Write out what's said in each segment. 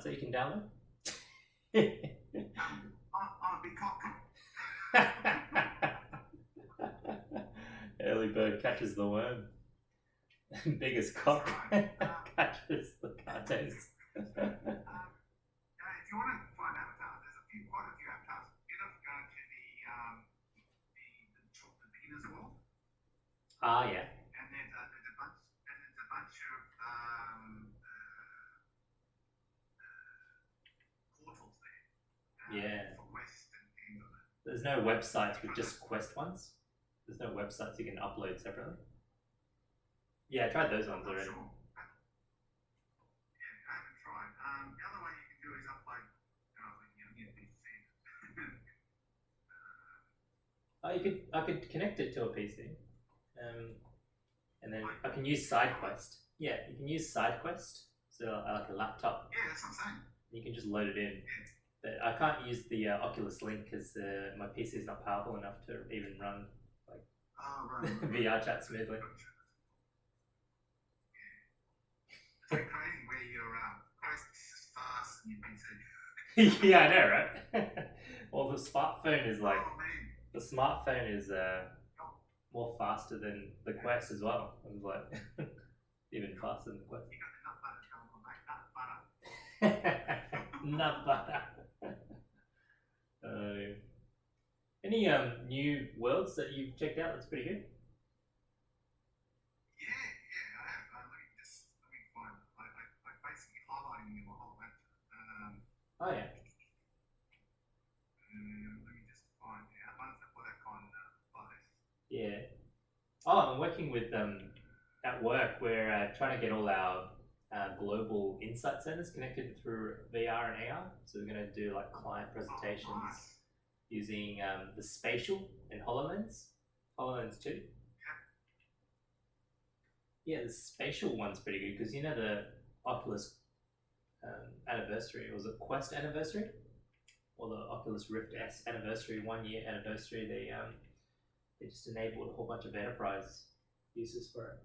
so you can download? I'm a big cock. Early bird catches the worm. Biggest cock catches the cartoons. If you want to find avatars, there's quite a few avatars. You know, go to the beginner's world. Ah, yeah. And there's a bunch of portals there. Yeah. For quests and things like that. There's no websites with just quest ones. There's no websites you can upload separately. Yeah, I tried those ones already. Sure. Yeah, I haven't tried. The other way you can do is upload. I could connect it to a PC, and then I can use SideQuest. Yeah, you can use SideQuest, so like a laptop. Yeah, that's what I'm saying. You can just load it in. But I can't use the Oculus Link because my PC is not powerful enough to even run like vrchat smoothly. It's like crazy where your quest is fast and your PC. Yeah, I know, right? Well, the smartphone is like the smartphone is more faster than the Quest as well. I was like even faster than the Quest. Nut butter. Any new worlds that you've checked out? That's pretty good. Yeah, I have. Let me find. I basically highlighting you a whole bunch. Oh yeah. Let me just find out ones that were on place. Yeah. Oh, I'm working with at work. We're trying to get all our global insight centers connected through VR and AR. So we're going to do like client presentations using the spatial and HoloLens. HoloLens 2. Yeah, the spatial one's pretty good because you know the Oculus anniversary, or was it Quest anniversary? Or the Oculus Rift S anniversary, 1 year anniversary, they just enabled a whole bunch of enterprise uses for it.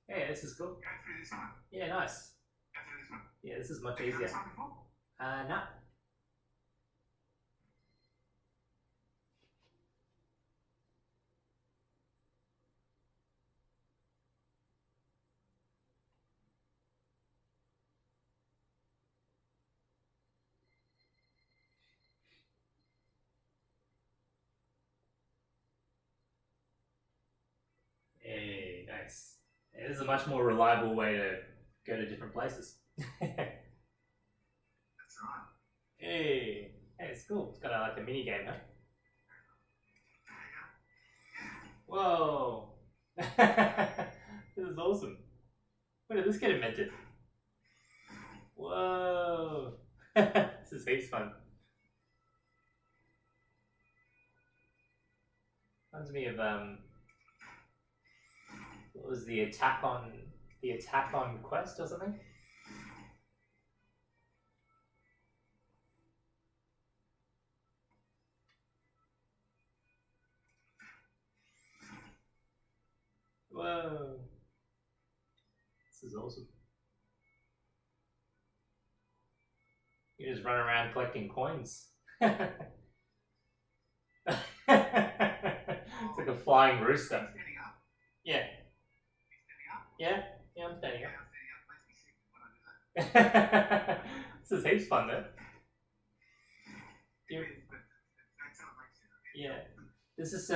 Hey, this is cool. Go through this one. Yeah, nice. Go through this one. Yeah, this is much Have you easier. done this one before? No. Hey, nice. Yeah, this is a much more reliable way to go to different places. That's right. Hey, it's cool. It's kind of like a mini game, huh? Whoa! This is awesome. Where did this get invented? Whoa! This is heaps fun. Reminds me of what was the attack on Quest or something? Whoa! This is awesome. You just run around collecting coins. It's like a flying rooster. Yeah. Yeah, I'm standing up. This is heaps fun though. Yeah. There's this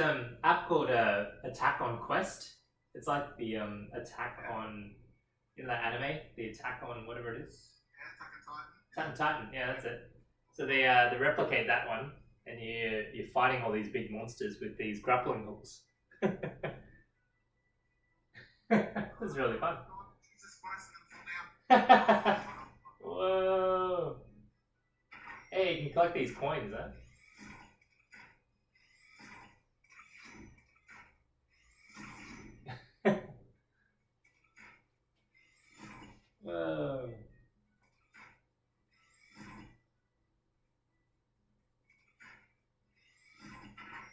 app called Attack on Quest. It's like the attack on, you know, that anime, the attack on whatever it is. Attack on Titan. Yeah, that's it. So they replicate that one, and you're fighting all these big monsters with these grappling hooks. This is really fun. Whoa! Hey, you can collect these coins, huh? Whoa!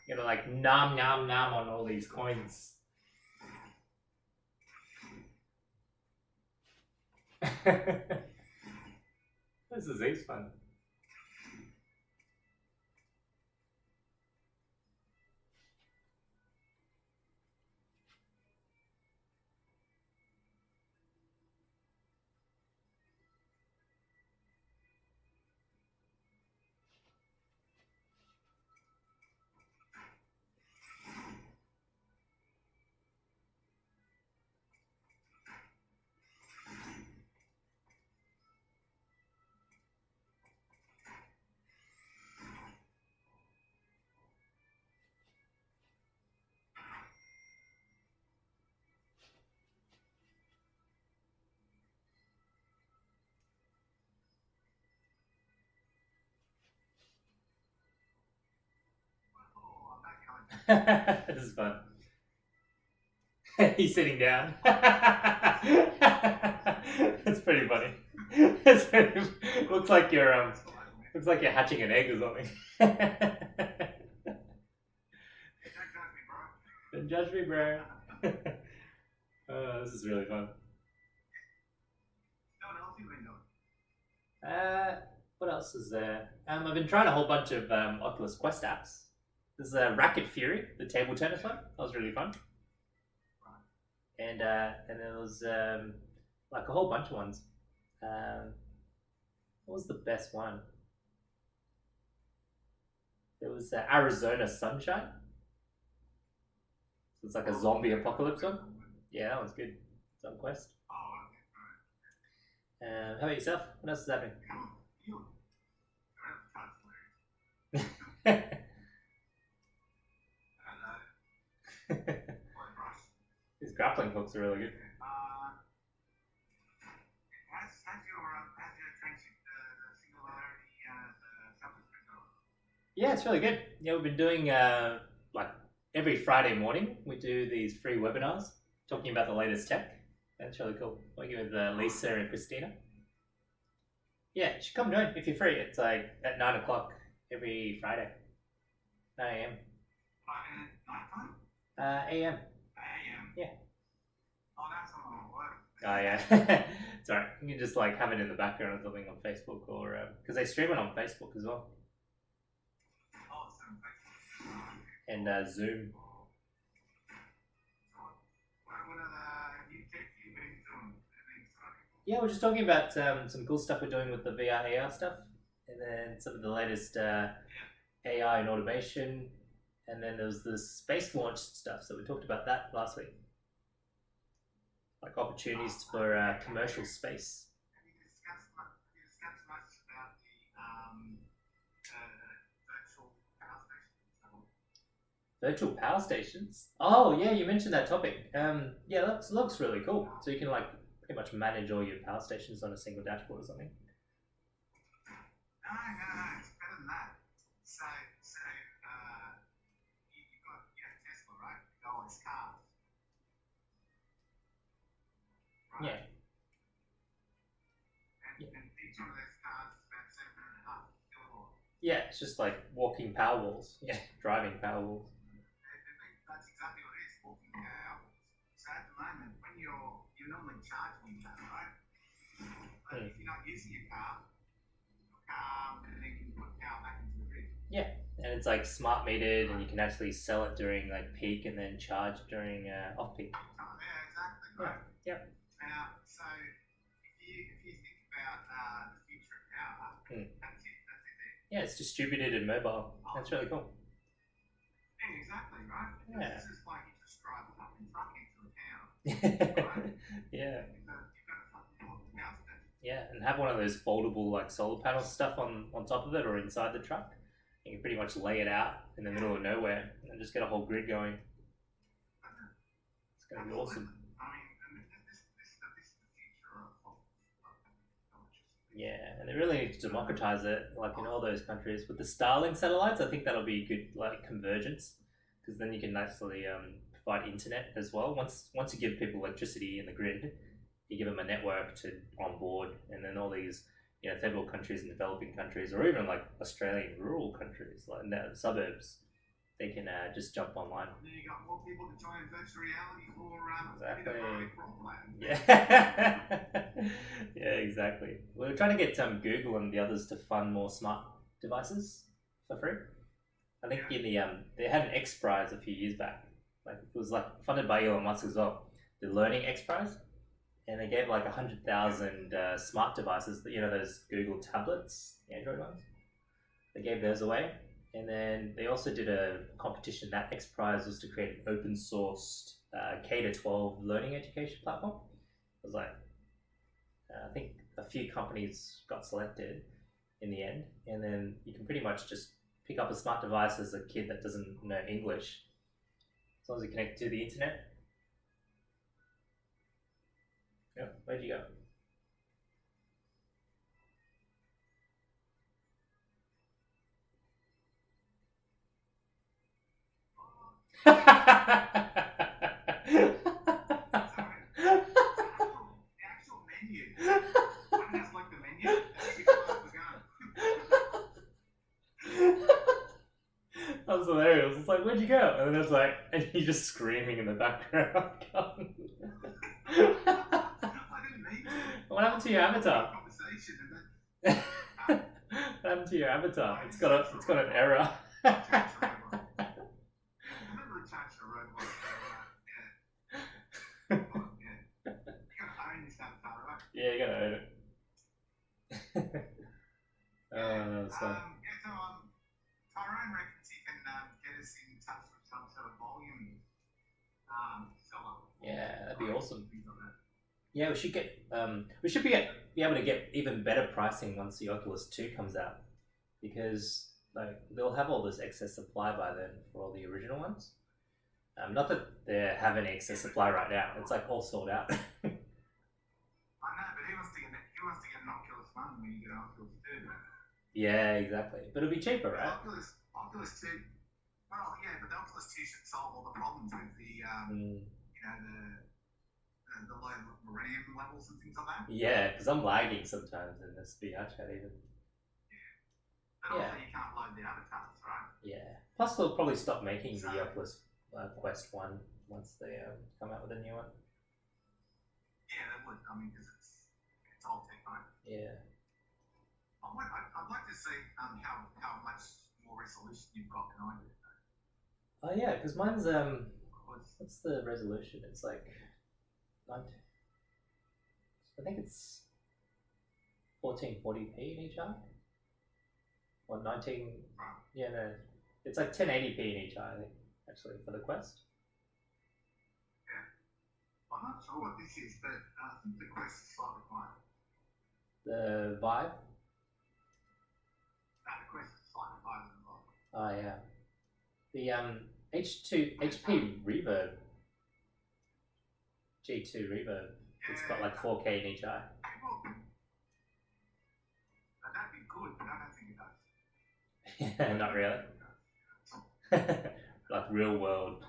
You gotta like nom nom nom on all these coins. This This is heaps fun. This is fun. He's sitting down. That's pretty funny. Looks like you're hatching an egg or something. Don't judge me, bro. Oh, this is really fun. What else is there? I've been trying a whole bunch of Oculus Quest apps. There's Racket Fury, the table tennis one. That was really fun. And there was like a whole bunch of ones. What was the best one? There was Arizona Sunshine. So it's like a zombie apocalypse one. Yeah, that was good. It's on Quest. How about yourself? What else is happening? These grappling hooks are really good. Yeah, it's really good. Yeah, we've been doing like every Friday morning. We do these free webinars talking about the latest tech. That's really cool. Working with Lisa and Christina. Yeah, you should come join if you're free. It's like at 9 o'clock every Friday. 9 a.m. A.m. Yeah. Oh, that's a lot of work. Oh yeah. It's alright. You can just like have it in the background or something on Facebook or because they stream it on Facebook as well. Oh, it's on Facebook. And Zoom. What are the new tech you've been doing? Yeah, we're just talking about some cool stuff we're doing with the VR AR stuff, and then some of the latest AI and automation, and then there was the space launch stuff. So we talked about that last week, like opportunities for commercial space. Have you discussed much about the virtual power stations? Virtual power stations? Oh yeah, you mentioned that topic. Yeah, that looks really cool. So you can like pretty much manage all your power stations on a single dashboard or something. No, it's better than that. So you've got Tesla, right? All its cars. Right? Yeah. And each one of those cars is about 7.5 kilowatts. Yeah, it's just like walking power walls. Yeah, driving power walls. That's exactly what it is, walking power walls. So at the moment, when you're normally charging your car, right? But if you're not using your car, and then you can put power back into the grid. Yeah, and it's like smart metered, and you can actually sell it during like peak and then charge during off peak. Yeah, exactly. Right. Yeah. So if you think about the future of power, that's it there. Yeah, it's distributed and mobile. That's really cool. Yeah, exactly, right? Yeah. This is like you just drive a fucking truck into a town. Right? Yeah. You've got a fucking power station. Yeah, and have one of those foldable like solar panel stuff on top of it or inside the truck. You can pretty much lay it out in the middle of nowhere and just get a whole grid going. It's going to be awesome. I mean, this is the future of Yeah, and they really need to democratize it, like in all those countries. With the Starlink satellites, I think that'll be good, like convergence, because then you can actually provide internet as well. Once you give people electricity in the grid, you give them a network to onboard, and then all these third world countries and developing countries, or even like Australian rural countries, like in the suburbs, they can just jump online. And then you got more people to join virtual reality for Exactly. Yeah. Yeah, exactly. We're trying to get Google and the others to fund more smart devices for free. I think in the they had an X Prize a few years back. Like it was like funded by Elon Musk as well. The Learning X Prize, and they gave like 100,000 smart devices. You know those Google tablets, the Android ones. They gave those away, and then they also did a competition. That X Prize was to create an open sourced K-12 learning education platform. It was like I think a few companies got selected in the end, and then you can pretty much just pick up a smart device as a kid that doesn't know English, as long as you connect to the internet. Yeah, where'd you go? The actual menu. One has like the menu. That's you come up the gun. That was hilarious. It's like, where'd you go? And then it's like, and you're just screaming in the background. I didn't mean to. What happened to your avatar? Conversation and then What happened to your avatar? It's got an error. Yeah, you gotta own it. Tyrone reckons he can get us in touch with some sort of volume seller. Yeah, that'd be awesome. Yeah, we should be able to get even better pricing once the Oculus 2 comes out, because like they'll have all this excess supply by then for all the original ones. Not that they have any excess supply right now; it's like all sold out. I know, but he wants to get an Oculus One when you get an Oculus 2. Yeah, exactly. But it'll be cheaper, right? Oculus 2. Well, yeah, but the Oculus 2 should solve all the problems with the you know the low RAM levels and things like that. Yeah, because I'm lagging sometimes in this vrchat even. But also you can't load the avatars, right? Yeah. Plus they'll probably stop making the Oculus Quest 1 once they come out with a new one. Yeah, they would. I mean, because it's old tech, right? Yeah. I'd like to see how much more resolution you've got than I do. Oh yeah, because mine's what's the resolution? It's like 90. I think it's 1440p in each eye. Or 19. Yeah, no, it's like 1080p in each eye. I think actually for the Quest. Yeah, I'm not sure what this is, but I think the Quest is slightly higher. The Vive. The Quest is slightly higher than the Vive. Oh yeah. The HP Reverb, G2 Reverb, it's got like 4K in each eye. That'd be good, but I don't think it does. Yeah, not really. Like real world.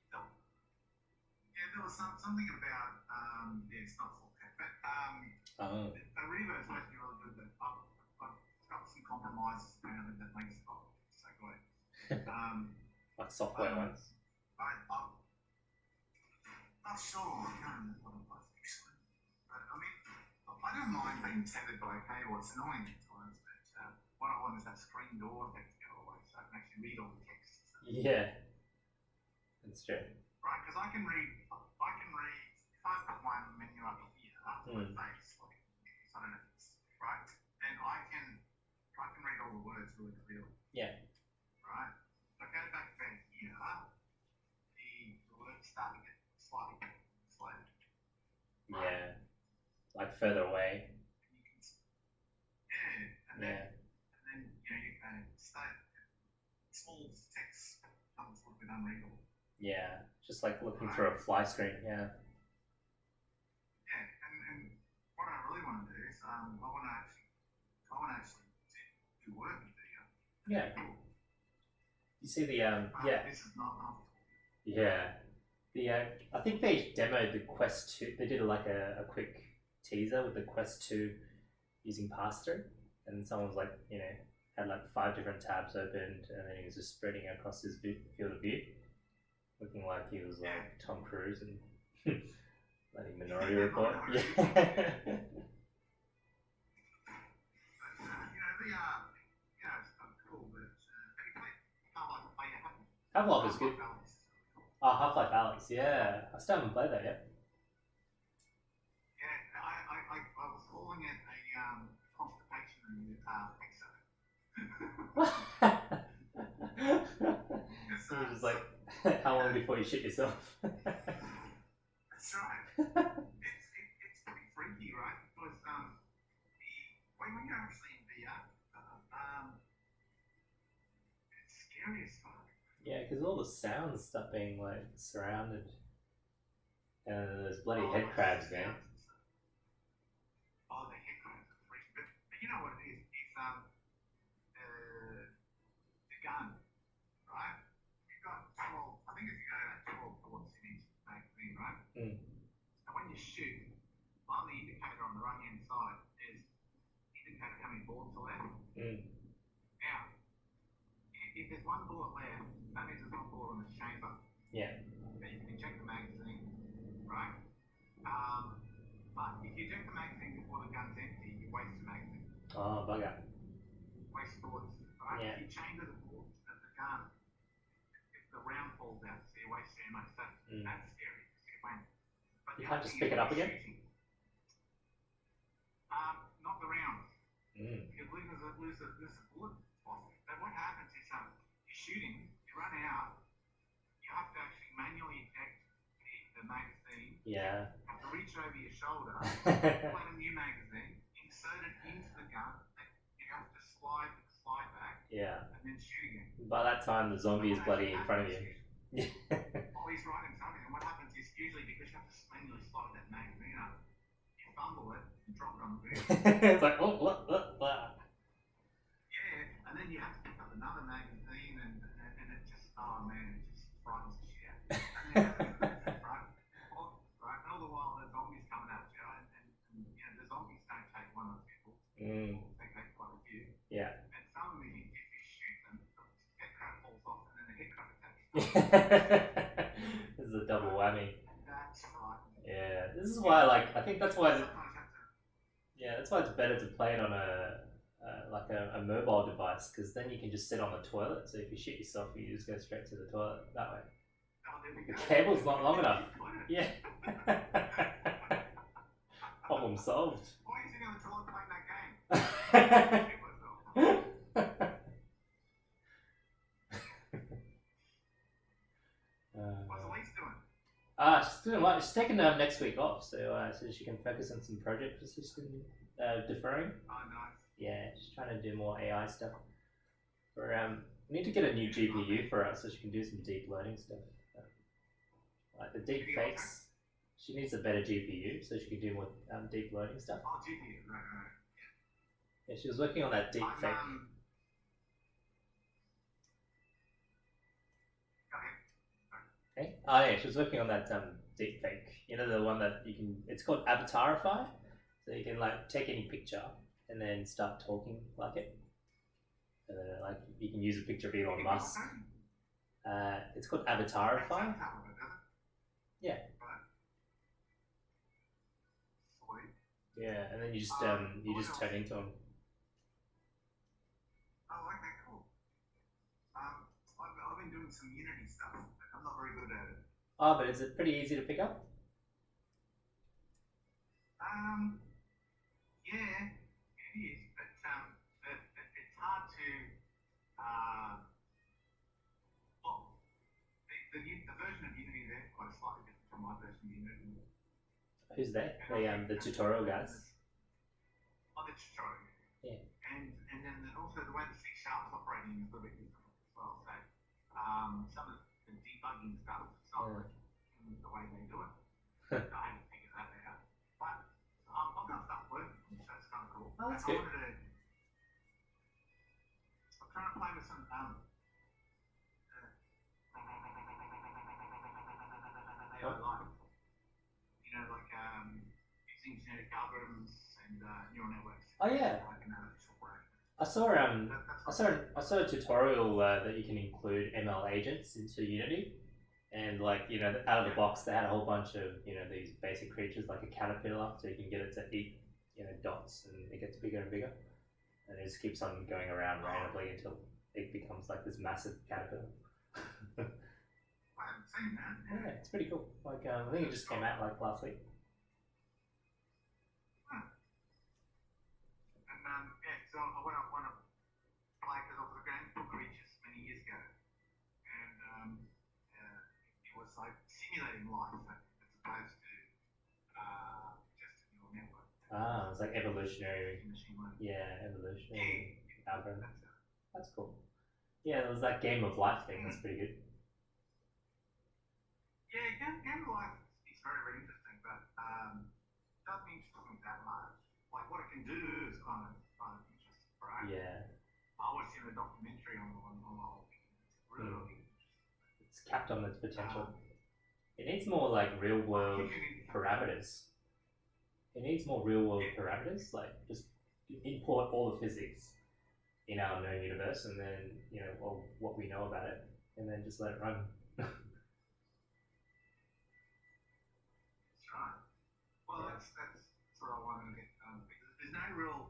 Yeah, there was something about it's not 4K, but the Reverb is supposed to be really good, but I've got some compromises around it that makes it so good. Like software ones. I'm not sure. I can't remember what it was actually. But I mean, I don't mind being tethered by a cable. It's annoying at times, but what I want is that screen door effect to go away, so I can actually read all the text. Yeah, that's true. Right, because I can read. If I put my menu up here, my face, like I don't know, right, then I can read all the words really clearly. Yeah. Right. I go back here, the words start to get slightly slow. Right? Yeah. Like further away. And then you know you can small text becomes a little bit unreadable. Yeah. Just like looking through a fly screen, yeah. Yeah, and what I really want to do is I want to actually do work with the yeah. You see the This is not yeah. The I think they demoed the Quest 2. They did like a quick teaser with the Quest 2 using pass-through, and someone was like, you know, had like 5 different tabs opened, and then he was just spreading across his field of view, looking like he was like Tom Cruise and like Minority Report. Yeah. Half-Life is good. Oh, Half-Life Alex, yeah. I still haven't played that yet. Yeah, I was calling it a constipation So you're just like, how long before you shit yourself? That's right. It's pretty freaky, right? Because when you're actually in VR, it's scary as fuck. Yeah, because all the sounds start being like surrounded. And there's bloody head crabs, man. Oh, the head crabs are freaky. But you know what it is? It's the gun, right? You've got 12, I think if you go to 12 bullets in each magazine, right? Mm. And when you shoot, on the indicator on the right hand side is indicator how many bullets are left. Mm. Now, if there's one bullet left, that means there's one bullet in the chamber. Yeah. And you can check the magazine, right? But if you check the magazine before the gun's empty, you waste the magazine. Oh, bugger. Waste bullets, right? Yeah. If you chamber the bullets of the gun, if the round falls out, so you waste your ammo. So that's scary. But you can't just pick it up again? Not the round. Mm. You lose a bullet. But what happens is you're shooting, you run out, you have to actually manually eject the magazine. Yeah. You have to reach over your shoulder, pull out a new magazine, insert it into the gun, then you have to slide back, yeah, and then shoot again. By that time, the zombie is bloody in front of you. Oh, he's right in front of you. And what happens is usually because you have to manually slide that magazine up, you fumble it and drop it on the ground. It's like, oh, what? Yeah, and then you have to pick up another magazine, and it just, oh man, it just frightens the shit out. Right? All the while the zombies coming at you, and you know, the zombies don't take one or two bullets. They take quite a few. Yeah. And some of them, if you shoot them, the head crab falls off, and then the head crab attacks. This is a double whammy. That's frightening. Yeah, this is why, like, I think that's why. Yeah, that's why it's better to play it on a mobile device, because then you can just sit on the toilet. So if you shit yourself, you just go straight to the toilet that way. The cable's not long enough. Yeah. Problem solved. Why are you sitting on the toilet playing that game? What's Elise doing? She's taking next week off, so she can focus on some projects she's been deferring. Oh, nice. Yeah, she's trying to do more AI stuff. We need to get a new GPU for her so she can do some deep learning stuff. Like the deep fakes. She needs a better GPU so she can do more deep learning stuff. Oh, GPU, right. Yeah, she was working on that deep fake. Okay. Oh yeah, she was working on that deep fake. You know, the one that you can. It's called Avatarify. So you can like take any picture and then start talking like it. And then like you can use a picture of Elon Musk. It's called Avatarify. Yeah. Yeah, and then you just turn into him. Oh, okay, cool. I've been doing some Unity stuff. I'm not very good at it. Oh, but is it pretty easy to pick up? Yeah, it is, but it's hard to. Well, the version of Unity there is quite slightly different from my version of Unity. Who's they? The tutorial guys. Oh, the tutorial. Yeah. And then also the way the C# is operating is a little bit different as well. So some of the debugging stuff is not the way they do it. I haven't figured that out. But I'm going to start working, so it's kind of cool. Oh, that's good. I'm trying to play with some using genetic algorithms and neural networks. Oh yeah. I saw I saw a tutorial that you can include ML agents into Unity, and like out of the box they had a whole bunch of these basic creatures like a caterpillar, so you can get it to eat dots, and it gets bigger and bigger, and it just keeps on going around randomly until it becomes like this massive caterpillar. I haven't seen that. Yeah, it's pretty cool. Like I think it just came out like last week. And so I want to play because I was looking at creatures many years ago, and it was like simulating life as opposed to just a neural network. It's like evolutionary. Machine learning. Yeah, evolutionary algorithm. That's it. That's cool. Yeah, there was that game of life thing. That's pretty good. Yeah, game of life is very, very interesting, but doesn't interest me that much. Like what it can do is kind of interesting, right? Yeah. I watched a documentary on the whole thing. It's really interesting. It's capped on its potential. It needs more like real world parameters. It needs more real world parameters. Like just import all the physics in our known universe, and then what we know about it, and then just let it run. Well, that's what I wanted to get done because there's no real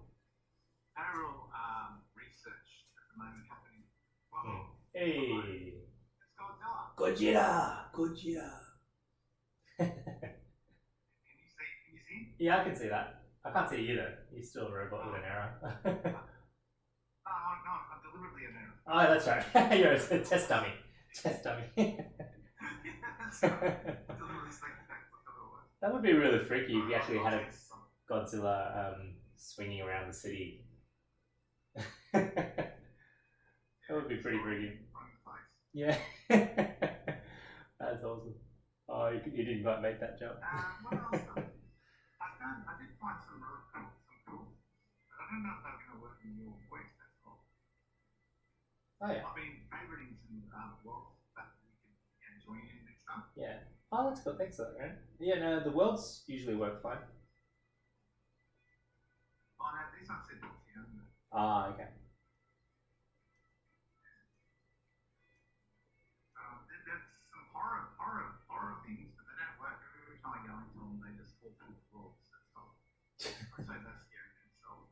research at the moment happening. Well, Hey, it's Godzilla. Gojira. Can you see? Yeah, I can see that. I can't see you though. You're still a robot with an arrow. No, I'm deliberately an error. Oh, that's right. You're a test dummy. Test dummy. That would be really freaky if you actually had a Godzilla swinging around the city. That would be pretty freaky. Yeah. That's awesome. Oh, you didn't quite make that jump. What else? I did find some cool. But I don't know if they're going to work in your voice. That's all. Oh yeah. I've been favoriting some worlds that you can join in and stuff. Yeah. Oh, that's cool. Thanks for that, man. Yeah, no, the worlds usually work fine. Oh, no, these aren't set up here. Ah, okay. There's some horror things, but they don't work. Every time I go into them, they just fall through the floors. I say that's scary in itself.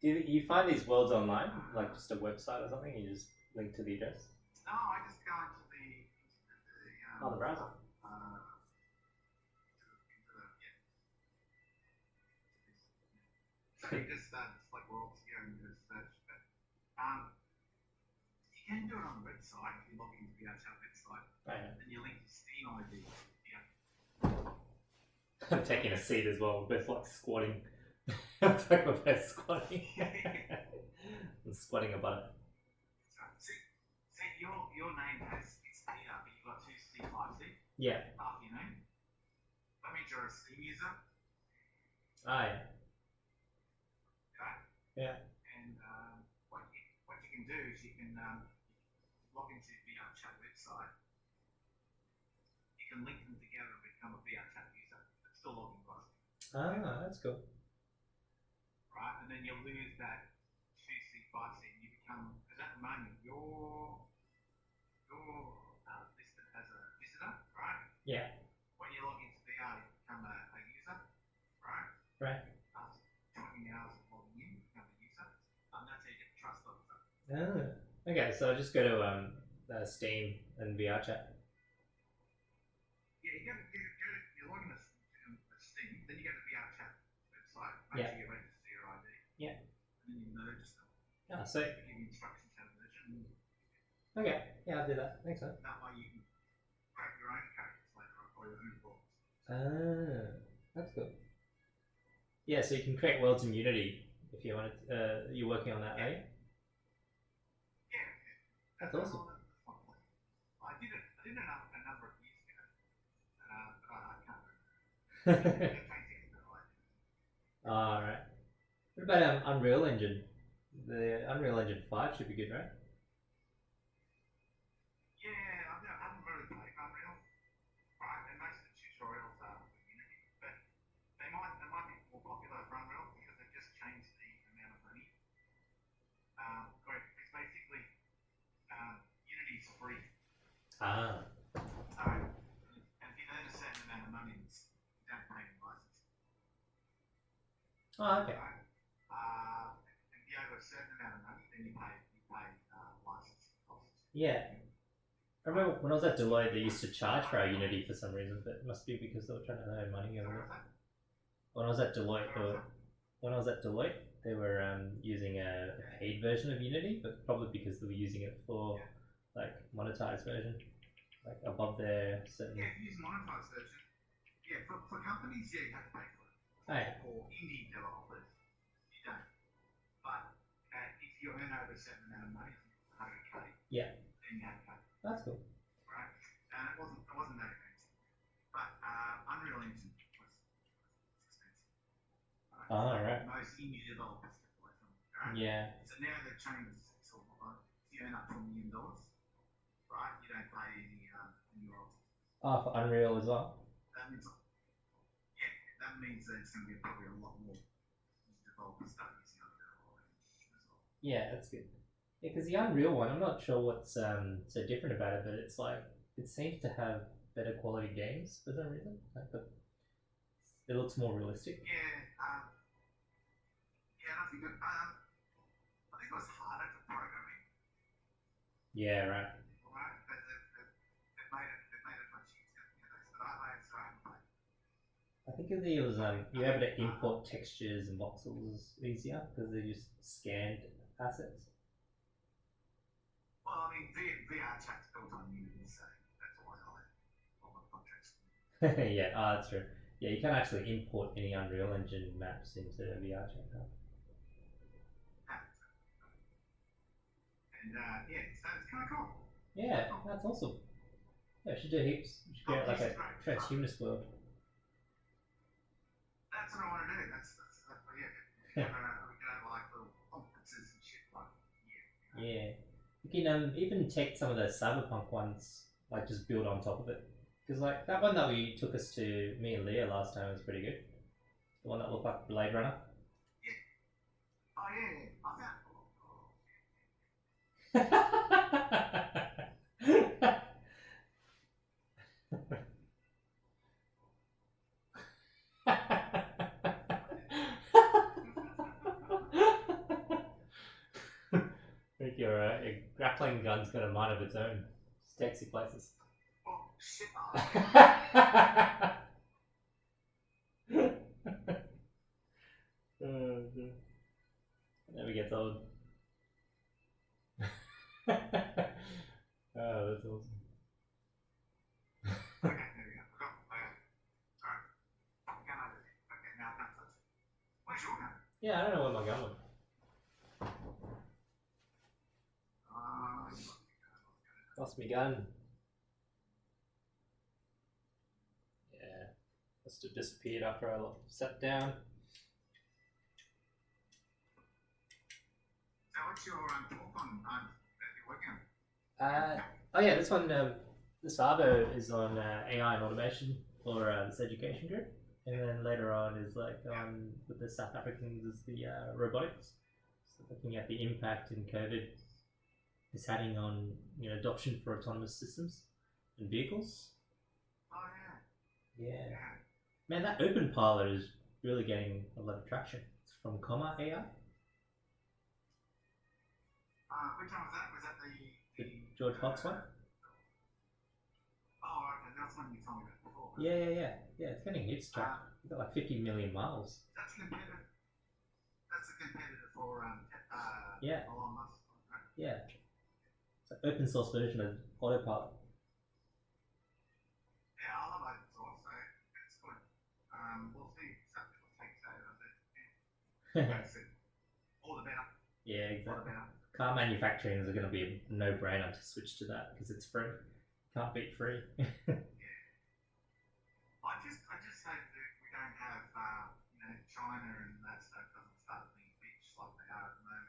Do you find these worlds online, like just a website or something? You just link to the address? No, I just go into the browser. So you just it's like worlds here and do a search, but you can do it on the website if you log into the vrchat website. Oh, yeah. And you link your Steam ID. Yeah. I'm taking a seat as well. We're both like squatting. I'm talking about squatting. I'm squatting about it. See, your name has it's here, but you've got two C, 5C. Yeah. After your name. That means you're a Steam user. Ah, yeah. Okay. Yeah. And what you can do is you can log into the vrchat website. You can link them together and become a vrchat user. It's still logging across. Ah, that's cool. Right, and then you'll lose that 2C, 5C, and you become, because at the moment you're listed as a visitor, right? Yeah. When you log into VR, you become a user, right? Right. 20 hours of logging in, you become a user, and that's how you get the trust officer. Ah, okay, so I'll just go to Steam and vrchat. Yeah, you log in to Steam, then you go to the vrchat website, make Yeah. sure you register your ID. Yeah. And then you merge stuff. Ah, so. Give you instructions how to merge it. Okay, yeah, I'll do that. Thanks, man. That way you can create your own characters later on or your own books. Ah, that's good. Yeah, so you can create worlds in Unity if you want to. You're working on that, are you? Yeah. That's awesome. I did it a number of years ago, but I can't remember. Alright. What about Unreal Engine? The Unreal Engine 5 should be good, right? Yeah, I haven't really played Unreal. Right, and most of the tutorials are for Unity, but they might be more popular for Unreal because they've just changed the amount of money Oh, okay. Right? If you over a certain amount of money, then you pay licensing costs. Yeah. I remember when I was at Deloitte, they used to charge for our Unity for some reason, but it must be because they were trying to earn money over it. When I was at Deloitte, they were using a paid version of Unity, but probably because they were using it for like monetized version, like above their certain. Yeah, if you use monetized version, yeah, for companies, yeah, you have to pay for it. Oh, yeah. For indie developers, you don't. But if you earn over a certain amount of money, 100k, yeah, then you have to pay. That's cool. Right? And it wasn't that expensive. But Unreal Engine was expensive. Right? Oh, right. Most indie developers get away from it. Right? Yeah. So now they've changed sort of if you earn up to $1 million, right, you don't pay any royalties. Oh, for Unreal as well? That means that it's going to be probably a lot more developers start using Unreal as well. Yeah, that's good. Yeah, because the Unreal one, I'm not sure what's so different about it, but it's like it seems to have better quality games for some reason. Like it looks more realistic. Yeah, and I think it was harder for programming. Yeah, right. Right, but they've made it much easier. But I think it was you're able to import textures and voxels easier because they're just scanned assets. Well, I mean, vrchat's built on Unity, so that's why I like all my projects. Yeah, that's true. Yeah, you can't actually import any Unreal Engine maps into vrchat. Huh? And yeah, so it's kind of cool. Yeah, that's awesome. Yeah, we should do heaps. We should create like a transhumanist world. That's what I want to do. That's yeah. We can have like little conferences and shit like yeah. You can even take some of the cyberpunk ones, like just build on top of it. Because like that one that we took us to, me and Leah last time was pretty good. The one that looked like Blade Runner. Yeah. Oh yeah. I think your grappling gun's got a mind of its own. Just takes you places. Oh shit. Never gets old. Oh, that's awesome. Okay, there we go. Alright. Okay, now that's it. Where's your gun? Yeah, I don't know where my gun went. Lost my gun. Yeah, must have disappeared after I sat down. So what's your talk on that you're working on? Oh yeah, this one, this Arvo is on AI and automation for this education group, and then later on is like with the South Africans is the robotics. So looking at the impact in COVID is having on adoption for autonomous systems and vehicles. Oh yeah. Yeah. Man, that open pilot is really getting a lot of traction. It's from Comma AI. Which one was that? Was that the George Hotz one? Oh, okay, that's one you told me about before. Yeah. It's getting heaps of traction. You've got like 50 million miles. That's a competitor. That's a competitor for yeah. Elon Musk. Right? Yeah. It's an open source version of autopilot. Yeah, I love open source, so it's good. We'll see if something will take over, but all the better. Yeah, exactly. All the better. Car manufacturing is going to be a no-brainer to switch to that because it's free. Can't beat free. Yeah. I just hope that we don't have China and that stuff doesn't start being bitch like they are at the moment,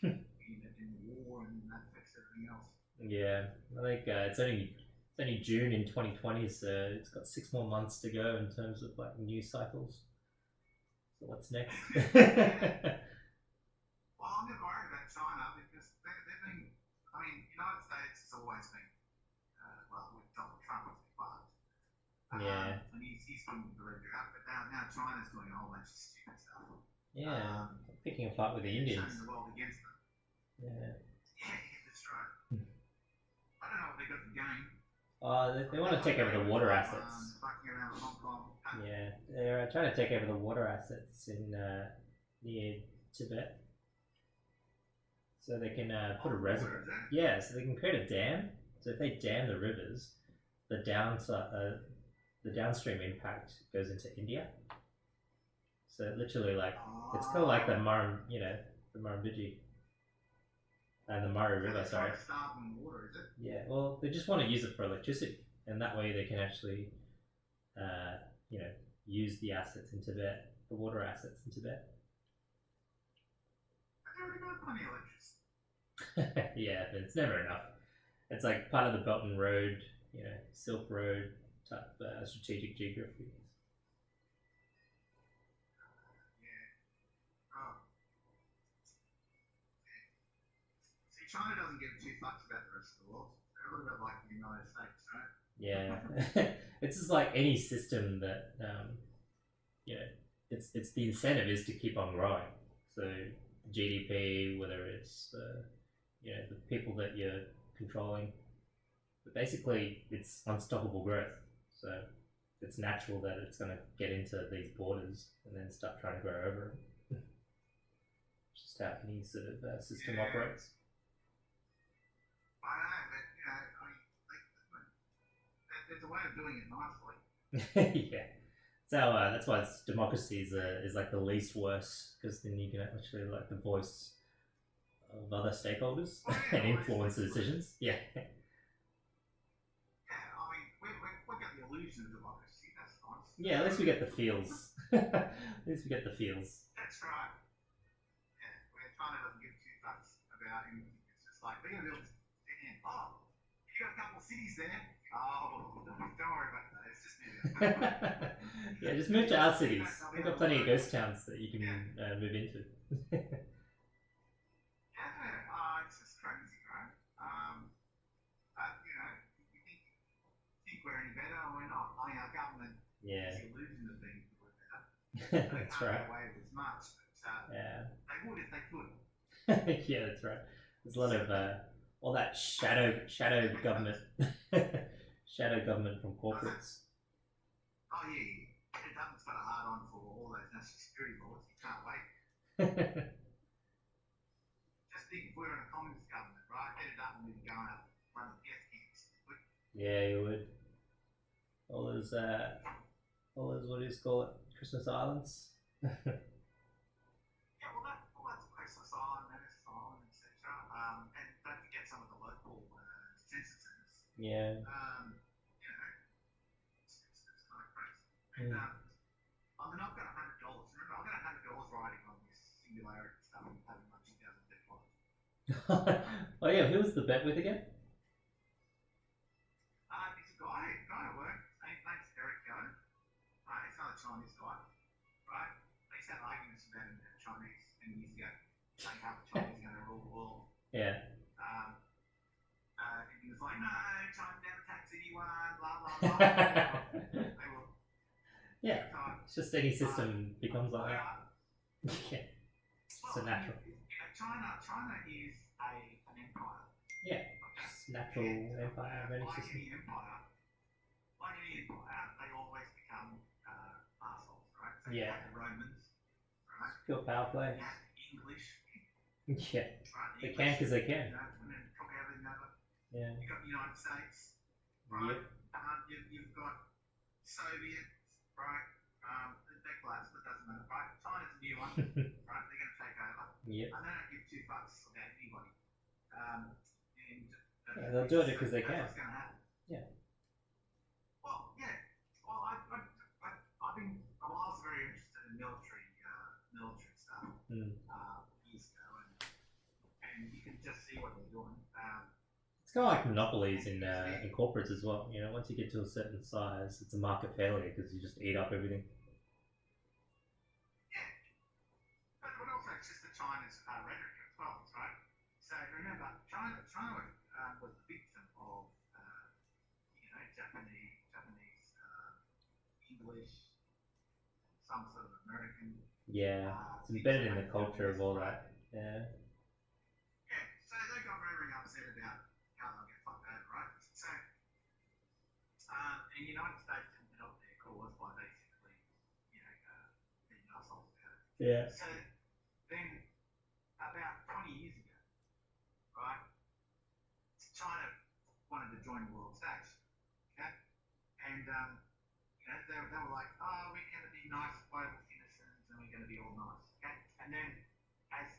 and we end up in war and that affects everything else. Yeah, I think it's only June in 2020, so it's got 6 more months to go in terms of like news cycles. So what's next? Well, I'm not worried about China because they've been. I mean, United States has always been. Well, with Donald Trump, it's been bad. Yeah. And he's he's doing the red drought, but now China's doing a whole bunch of stupid stuff. Yeah, picking a fight with the Indians. Showing the world against them. Yeah. Yeah, that's right. I don't know what they got to gain. They want to take over the water assets. Fucking around Hong Kong. Yeah, they're trying to take over the water assets in near Tibet. So they can put a reservoir. Yeah, so they can create a dam. So if they dam the rivers, the downstream impact goes into India. So literally, like it's kind of like the the Murrumbidgee and the Murray River. Sorry. Water, is it? Yeah. Well, they just want to use it for electricity, and that way they can actually, use the assets in Tibet, the water assets in Tibet. They already got plenty of electricity. Yeah, but it's never enough. It's like part of the Belt and Road, Silk Road type strategic geography. China doesn't give two fucks about the rest of the world. They're a little bit like the United States, right? Yeah, it's just like any system that it's the incentive is to keep on growing. So GDP, whether it's the people that you're controlling, but basically it's unstoppable growth. So it's natural that it's going to get into these borders and then start trying to grow over them. Just how any sort of system operates. I know, but there's a way of doing it nicely. Yeah. So that's why democracy is like the least worst, because then you can actually like the voice of other stakeholders and influence the decisions. Yeah. Yeah, I mean, we got the illusion of democracy. That's nice. Yeah, at least we get the feels. At least we get the feels. That's right. Yeah, where China doesn't give two fucks about anything. It's just like we're gonna build this dam. Oh, you got a couple of cities there. Oh, don't worry about that. It's just there. Yeah, just move to our cities. We've got plenty of ghost towns that you can move into. It's just crazy, right? You think we're any better or we're not. I mean, our government has the illusion of being better. That's right. They can't get away with as much, but they would if they could. Yeah, that's right. There's a lot of all that shadow government, shadow government from corporates. Oh yeah. The government's got a hard on for all those national security laws. You can't wait. Just think if we were in a communist government, right? Headed up and we'd be going up running death camps. Yeah, you would. All those what do you call it? Christmas Islands. Yeah, well that's Christmas Island, Manus Island, etc. And don't forget some of the local detention centres. Yeah. It's kind of crazy. And I mean, I've got $100. Remember, I've got $100 riding on this singularity stuff and having my 2000 Oh yeah, who was the bet with again? It's a guy at work. His name's Eric Go. He's not a Chinese guy, right? They used to have arguments about him in Chinese many years ago, saying how the Chinese are going to rule the world. Yeah. And he was like, no, China never attacks anyone, blah blah blah. They were. Yeah. It's just any system becomes like that. Yeah. So natural. China is an empire. Yeah. Just natural empire of any system. Like any empire, they always become assholes, right? So yeah. Like the Romans, right? Pure power play. English. Yeah. Right? They can because they can. And then probably everything other. Yeah. You've got the United States, right? Yep. You've got Soviets, right? They're close, but it doesn't matter, right? China's a new one, right? They're going to take over. Yep. And they don't give two fucks about anybody. They'll do it because they can. What's going to happen? Yeah. Well, yeah. Well, I was very interested in military stuff years ago, and you can just see what they're doing. It's kind of like monopolies in corporates as well. You know, once you get to a certain size, it's a market failure because you just eat up everything. Yeah, but also it's just the China's rhetoric as well, right? So remember, China was the victim of Japanese English some sort of American. Yeah, it's embedded in the culture of all that. Yeah. Yeah, so they got very, very upset about how they'll get fucked over, right? So, the United States didn't help their cause by basically, being assholes about it. Yeah. So then, about 20 years ago, right, China wanted to join the world stage, okay? And, they were like, oh, we're going to be nice global citizens and we're going to be all nice, okay? And then as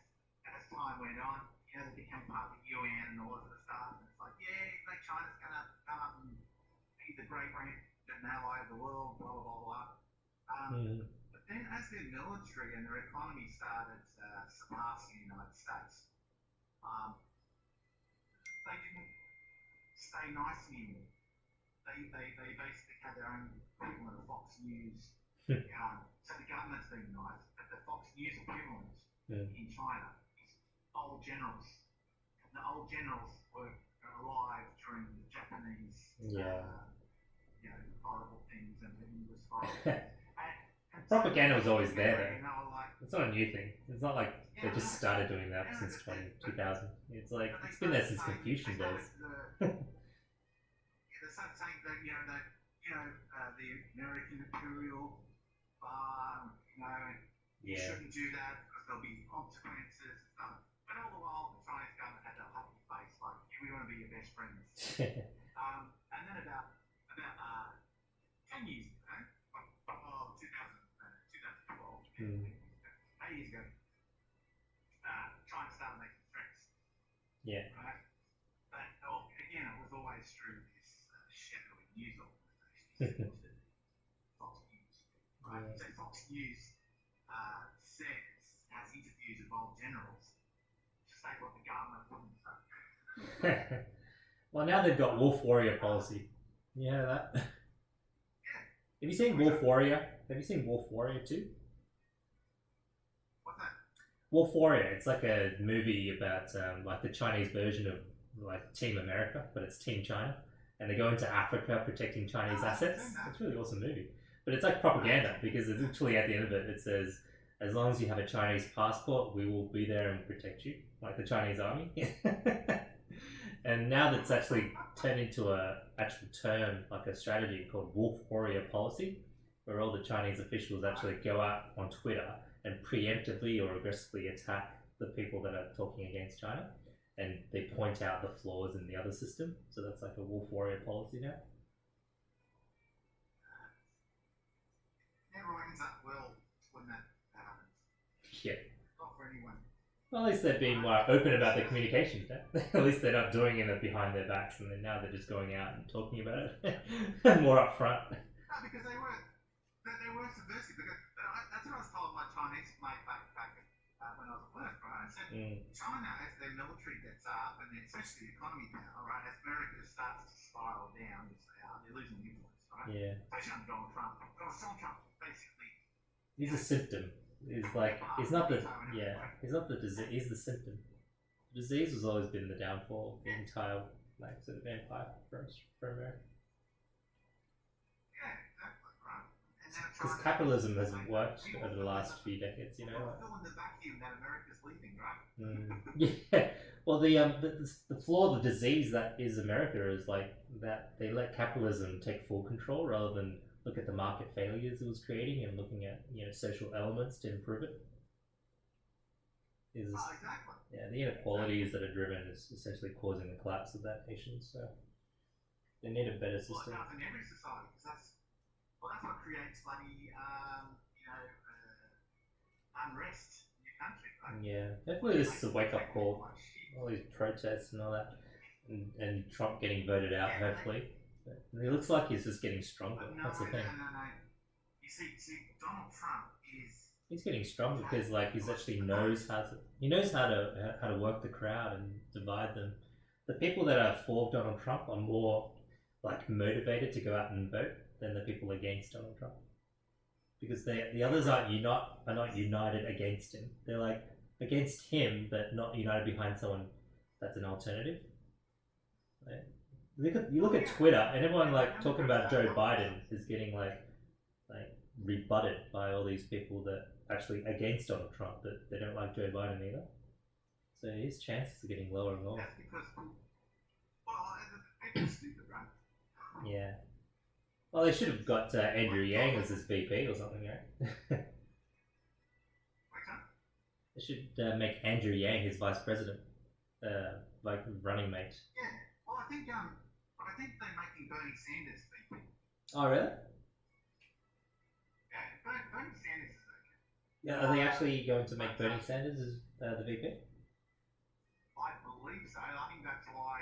time went on, they became part of the UN and all of the stuff. And it's like, yeah, China's going to come up and be the great an ally of the world, blah, blah, blah, blah. But then as their military and their economy started surpassing the United States, they didn't stay nice anymore. They basically had their own people in the Fox News. So the government's been nice, but the Fox News equivalent in China is old generals. And the old generals were alive during the Japanese, horrible things, and it was horrible. and Propaganda was always there, though. It's not a new thing. It's not like they just started doing that since 2000. It's like, it's been there since Confucian days. They started saying that, the American imperial farm, you shouldn't do that because there'll be consequences and stuff. But all the while, the Chinese government had that happy face, like, we want to be your best friends. And then about 10 years ago, 2012, 8 years ago, China started making threats. Yeah. Right? But again, it was always through this shadowy news organisation. Fox News. Right? So Fox News has interviews with old generals to say what the government wouldn't say. Well, now they've got Wolf Warrior policy. You know that? Yeah. Have you seen Wolf Warrior? Have you seen Wolf Warrior 2? What's that? Wolf Warrior. It's like a movie about like the Chinese version of like Team America, but it's Team China, and they go into Africa protecting Chinese assets. It's a really awesome movie, but it's like propaganda because it's literally at the end of it, it says, as long as you have a Chinese passport, we will be there and protect you, like the Chinese army. And now that's actually turned into a actual term, like a strategy called Wolf Warrior policy, where all the Chinese officials actually go out on Twitter and preemptively or aggressively attack the people that are talking against China, and they point out the flaws in the other system. So that's like a Wolf Warrior policy now. Never ends up well when that happens. Yeah. Not for anyone. Well, at least they're being more open about their communications now. At least they're not doing it behind their backs, and then now they're just going out and talking about it more up front. No, because they were subversive. Because that's what I was told my Chinese mate back when I was at work, right? I said, China, as their military gets up, and especially the economy now, right, as America starts to spiral down, they're losing influence, right? Yeah. Especially under Donald Trump. Donald Trump basically. He's a symptom. He's like, he's not the disease, he's the symptom. The disease has always been the downfall of the entire sort of empire for America. Yeah, exactly, right. Because capitalism hasn't worked over the last few decades, Fill in the vacuum that America's leaving, right? Yeah. Well, the flaw, the disease that is America is like that they let capitalism take full control rather than look at the market failures it was creating and looking at social elements to improve it. Exactly. Yeah, the inequalities that are driven is essentially causing the collapse of that nation. So they need a better system. Well, it does in every society, because that's what creates bloody unrest in your country, right? Yeah, hopefully this is a wake up call. All these protests and all that, and Trump getting voted out. Hopefully. It looks like he's just getting stronger. That's the thing. No. You see, Donald Trump is. He's getting stronger because, like, he's actually knows how to work the crowd and divide them. The people that are for Donald Trump are more like motivated to go out and vote than the people against Donald Trump, because the others are not united against him. They're like against him, but not united behind someone that's an alternative. Right? You look at Twitter, and everyone like talking about Joe Biden is getting like rebutted by all these people that are actually against Donald Trump, but they don't like Joe Biden either. So his chances are getting lower and lower. That's because, people are stupid, right? Yeah. Well, they should have got Andrew Yang as his VP or something, right? They should make Andrew Yang his vice president, like running mate. Yeah. Well, I think they're making Bernie Sanders VP. Oh, really? Yeah, Bernie Sanders is okay. Yeah, are they actually going to make Bernie Sanders as the VP? I believe so. I think that's why.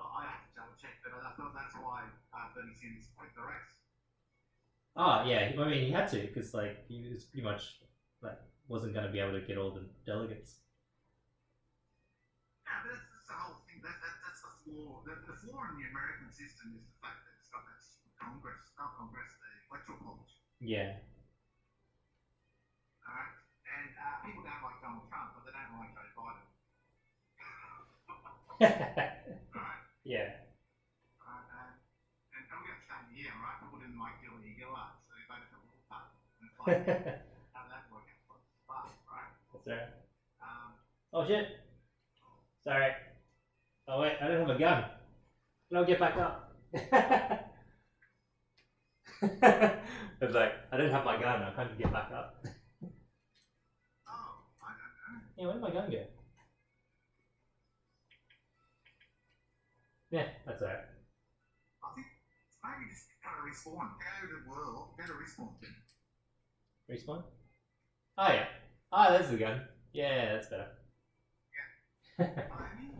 I have to double check, but I thought that's why Bernie Sanders quit the race. Oh yeah, I mean he had to because like he was pretty much like wasn't going to be able to get all the delegates. Yeah, but that's the whole thing. That's the flaw. The flaw in the American system is the fact that it's got that Congress, not Congress, the Electoral College. Yeah. Alright, and people don't like Donald Trump, but they don't like Joe Biden. Alright. Yeah. And I'm going to say, yeah, right, people didn't like Gillard, so they voted for the Liberal Party. And it's like, how did that work out? But, right? That's right. Oh shit. Sorry. Oh wait, I don't have a gun. No, get back up. It's like, I don't have my gun, I can't get back up. Oh, I don't know. Yeah, where did my gun go? Yeah, that's alright. I think maybe just kind of respawn. Go to the world, go to respawn. Respawn? Oh yeah. Oh, there's the gun. Yeah, that's better. Yeah. Amy?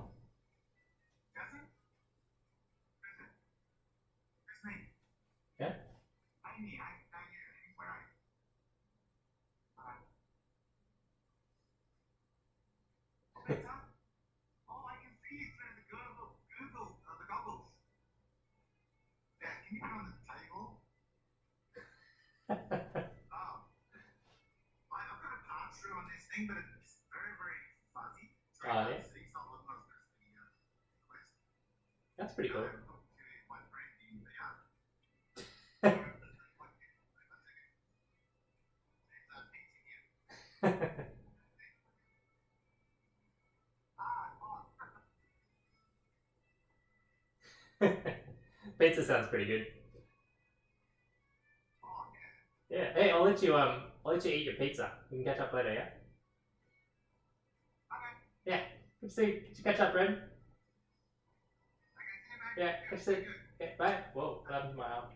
Cousin? It's me. Yeah? Amy, where are you? Better? Oh, I can see you through the Google, the goggles. Yeah, can you put it on the table? Oh. I've got a pass through on this thing, but it's very, very fuzzy. So Oh, yeah? see, it's not looking as good as the Quest. That's pretty cool. I'm talking to my friend in VR. Pizza sounds pretty good. Oh, yeah. Yeah. Hey, I'll let you eat your pizza. We can catch up later, yeah? Okay. Yeah. Good to see you. Did you catch up, Red? Okay, see you, mate. Yeah, good to see you. Okay, bye. Whoa, what happened to my arm?